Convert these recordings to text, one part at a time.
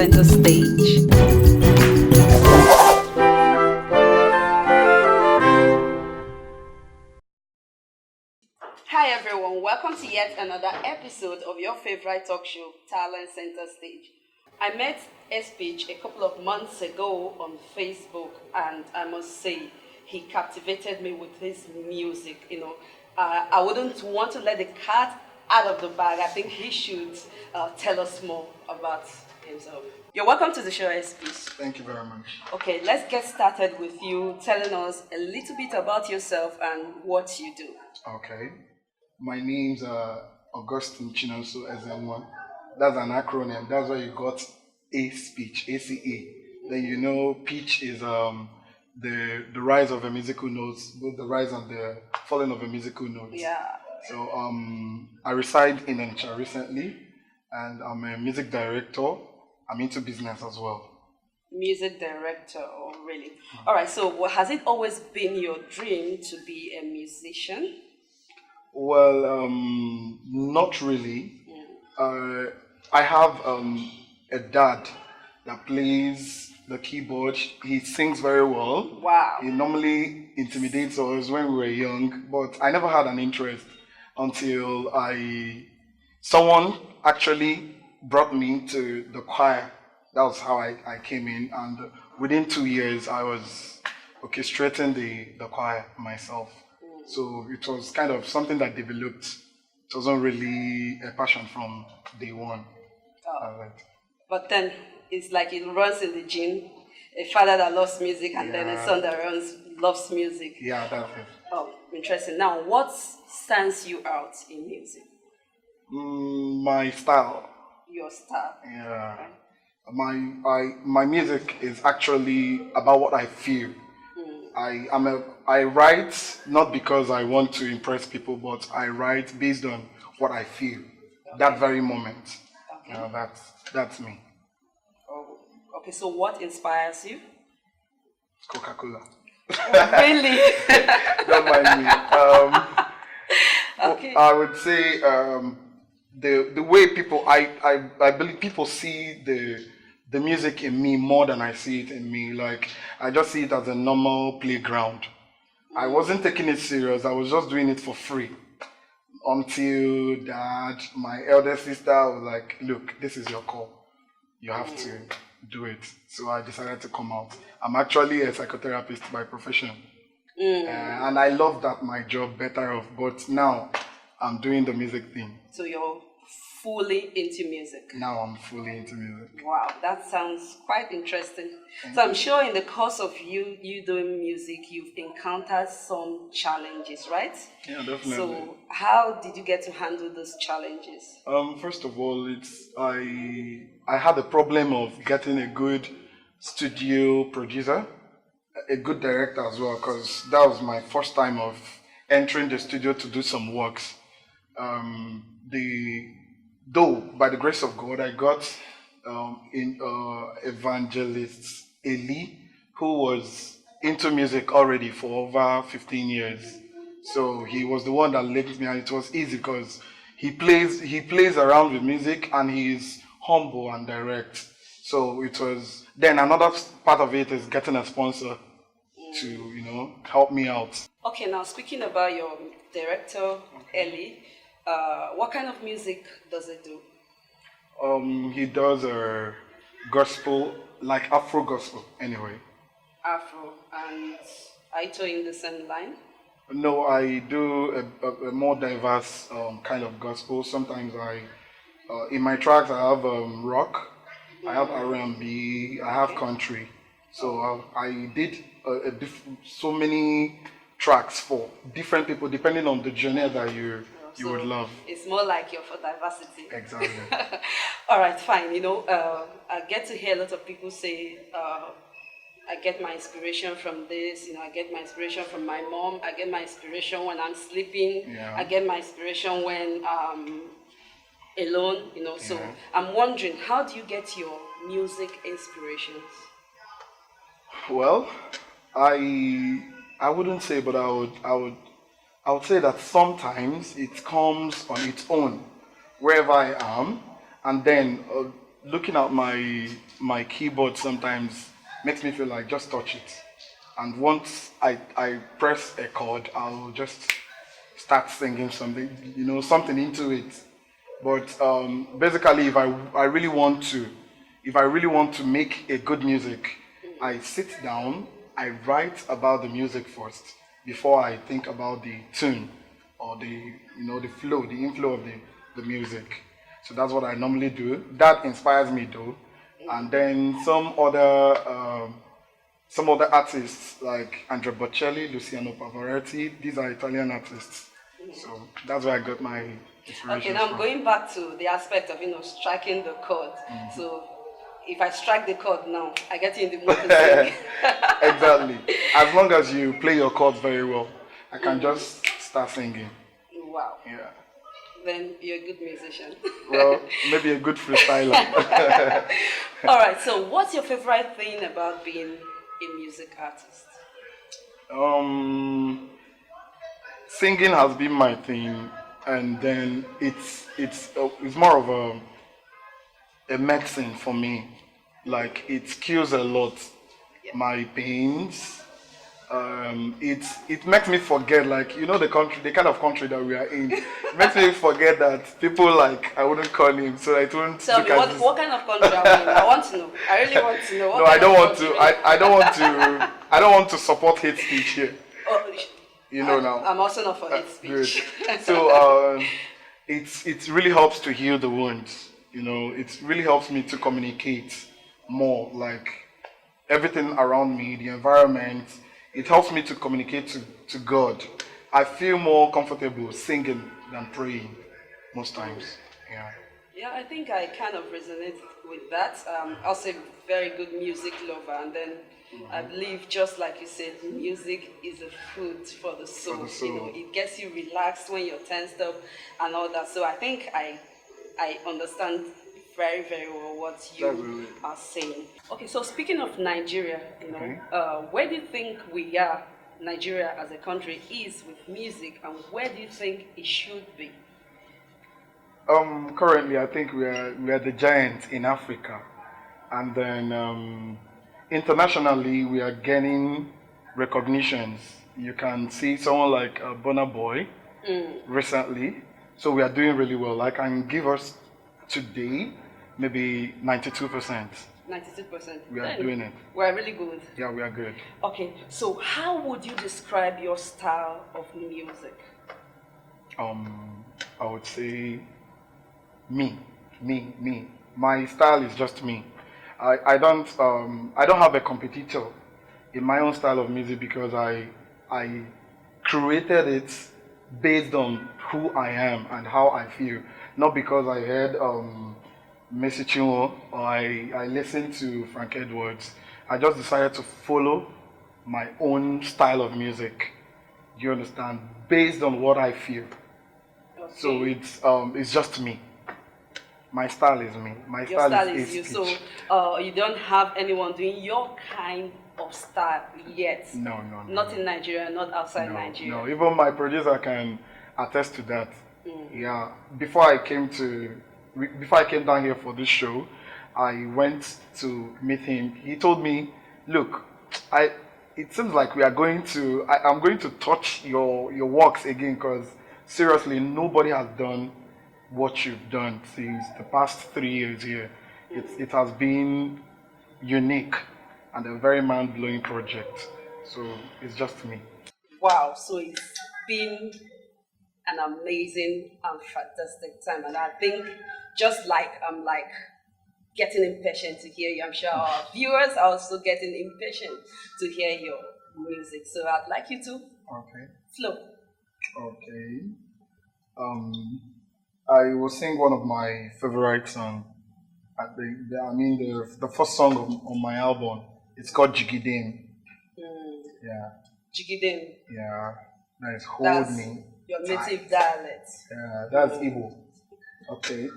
center stage. Hi everyone, welcome to yet another episode of your favorite talk show, Talent Center Stage. I met S-Peach a couple of months ago on Facebook, and I must say he captivated me with his music. I wouldn't want to let the cat out of the bag. I think he should tell us more about himself. You're welcome to the show, S-Peach. Thank you very much. Okay, let's get started with you telling us a little bit about yourself and what you do. Okay. My name's Augustine Chinoso SN1. That's an acronym. That's why you got A-Speech, ACE. Then you know pitch is the rise of a musical note, both the rise and the falling of a musical note. Yeah. So I reside in Onitsha recently, and I'm a music director. I'm into business as well. Music director, oh really? All right, so has it always been your dream to be a musician? Well, not really. I have a dad that plays the keyboard. He sings very well. Wow. He normally intimidates us when we were young, but I never had an interest until someone actually brought me to the choir. That was how I came in, and within 2 years I was orchestrating the choir myself. So it was kind of something that developed. It wasn't really a passion from day one. Oh. But then it's like it runs in the gene. A father that loves music and then a son that loves music. Yeah, that's it. Oh, interesting. Now, what stands you out in music? My style. Your style. Yeah. My music is actually about what I feel. I write not because I want to impress people, but I write based on what I feel that very moment. Okay. That's me. Oh, okay. So what inspires you? Coca-Cola. Oh, really? Don't mind me. Okay. I would say the way people I believe people see the music in me more than I see it in me. Like, I just see it as a normal playground. I wasn't taking it serious. I was just doing it for free. Until my elder sister was like, look, this is your call. You have to do it. So I decided to come out. I'm actually a psychotherapist by profession. And I love that my job better off. But now I'm doing the music thing. So you're fully into music? Now I'm fully into music. Wow, that sounds quite interesting. So I'm sure in the course of you doing music, you've encountered some challenges, right? Yeah, definitely. So how did you get to handle those challenges? First of all, I had a problem of getting a good studio producer, a good director as well, because that was my first time of entering the studio to do some works. Though, by the grace of God, I got evangelist Eli, who was into music already for over 15 years. So he was the one that linked me, and it was easy because he plays around with music, and he's humble and direct. So it was. Then another part of it is getting a sponsor to help me out. Okay, now speaking about your director Eli. What kind of music does it do? He does gospel, like Afro gospel, anyway. Afro, and are you two in the same line? No, I do a more diverse kind of gospel. Sometimes in my tracks I have rock, I have R&B, I have country. So I did so many tracks for different people, depending on the genre that you would love. It's more like you're for diversity. Exactly. All right, fine. I get to hear a lot of people say, I get my inspiration from this. I get my inspiration from my mom. I get my inspiration when I'm sleeping. Yeah. I get my inspiration when I'm alone. So I'm wondering, how do you get your music inspirations? Well, I wouldn't say, but I would say that sometimes it comes on its own, wherever I am, and then looking at my keyboard sometimes makes me feel like just touch it. And once I press a chord, I'll just start singing something, something into it. But basically, if I really want to, if I really want to make a good music, I sit down, I write about the music first before I think about the tune or the flow, the inflow of the music. So that's what I normally do. That inspires me though. And then some other artists like Andrea Bocelli, Luciano Pavarotti, these are Italian artists. So that's where I got my Okay, inspiration now I'm from. going back to the aspect of striking the chord. So if I strike the chord now, I get you in the mood to sing. Exactly. As long as you play your chords very well, I can just start singing. Wow. Yeah. Then you're a good musician. Well, maybe a good freestyler. All right. So, what's your favorite thing about being a music artist? um, Singing has been my thing, and then it's more of a medicine for me. Like it cures a lot my pains. It makes me forget, like the country, the kind of country that we are in. It makes me forget that people like I wouldn't call him, so I won't Tell look me, at what, this. what kind of country are we in? I want to know. I really want to know. What No, I kind don't of want to. country? I don't want to. I don't want to support hate speech here. Oh, Now. I'm also not for hate Good. speech. So it really helps to heal the wounds. It really helps me to communicate more. Like everything around me, the environment, it helps me to communicate to God. I feel more comfortable singing than praying most times. Yeah. Yeah, I think I kind of resonate with that. Also, a very good music lover, and then I believe, just like you said, music is a food for the soul. the soul. It gets you relaxed when you're tensed up and all that. So I think I understand very very well what you Definitely. are saying. Okay, so speaking of Nigeria, Okay. where do you think we are, Nigeria as a country, is with music, and where do you think it should be? Currently, I think we are the giant in Africa, and then internationally we are gaining recognitions. You can see someone like Burna Boy recently, so we are doing really well. I can give us today maybe 92%. 92%. We are doing it. We're really good. Yeah, we are good. Okay, so how would you describe your style of music? I would say me. My style is just me. I don't have a competitor in my own style of music because I created it based on who I am and how I feel, not because I heard Messi Chinwo or I listened to Frank Edwards. I just decided to follow my own style of music. Do you understand? Based on what I feel. So Okay. it's just me. My style is me. My Your style style is is you. hate So speech. you don't have anyone doing your kind of style yet. No, no, no. Not in Nigeria, not outside No, Nigeria. no. Even my producer can attest to that. Yeah. Before I came down here for this show, I went to meet him. He told me, "Look, I. It seems like we are going to. I'm going to touch your works again because seriously, nobody has done what you've done since the past 3 years here. It has been unique and a very mind-blowing project. So it's just me. Wow, so it's been an amazing and fantastic time, and I think just like I'm like getting impatient to hear you. I'm sure our viewers are also getting impatient to hear your music. So I'd like you to Okay. flow. Okay. Um, I will sing one of my favorite songs. The first song on my album. It's called Jigidin. Mm. Yeah, Jigidin, yeah. That is Hold that's Me your Tight. native dialect. Yeah, that's Igbo. Okay.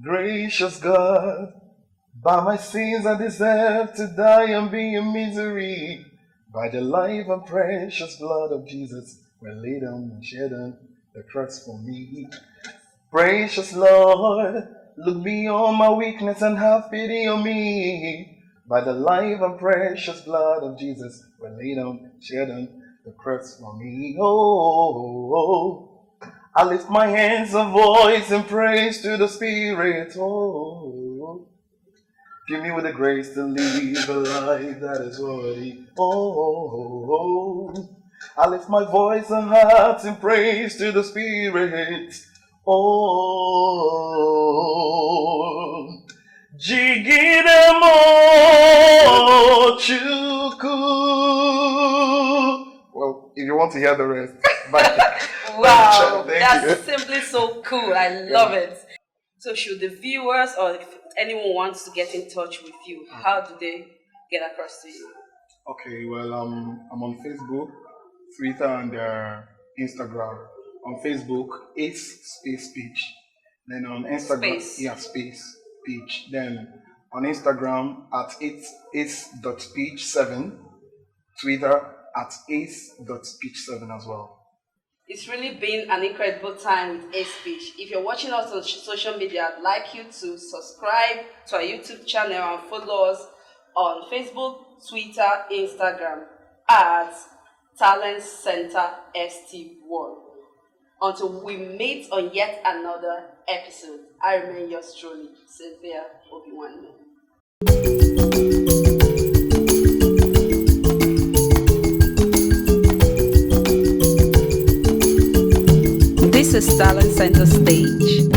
Gracious God, by my sins I deserve to die and be in misery. By the life and precious blood of Jesus, were laid on and shed on the cross for me. Precious Lord, Look beyond my weakness and have pity on me. By the life and precious blood of Jesus, when laid on, shed on the cross for me. Oh, I lift my hands and voice in praise to the Spirit. Oh, fill me with the grace to live a life that is worthy. Oh, I lift my voice and heart in praise to the Spirit. Oh, Jigidemo Chuku. Well, if you want to hear the rest, Wow, Thank that's you. simply so cool. I love it. So, should the viewers or if anyone wants to get in touch with you, how do they get across to you? Okay, well, I'm on Facebook, Twitter, and Instagram. On Facebook, Ace Space Page. Then on Instagram, Space. yeah, Space Page. Then on Instagram at ace.page7. Twitter at ace.speech7 as well. It's really been an incredible time with A Speech. If you're watching us on social media, I'd like you to subscribe to our YouTube channel and follow us on Facebook, Twitter, Instagram at Talent Center ST1. Until we meet on yet another episode, I remain yours truly, Cynthia Obiwani. This is Talent Center Stage.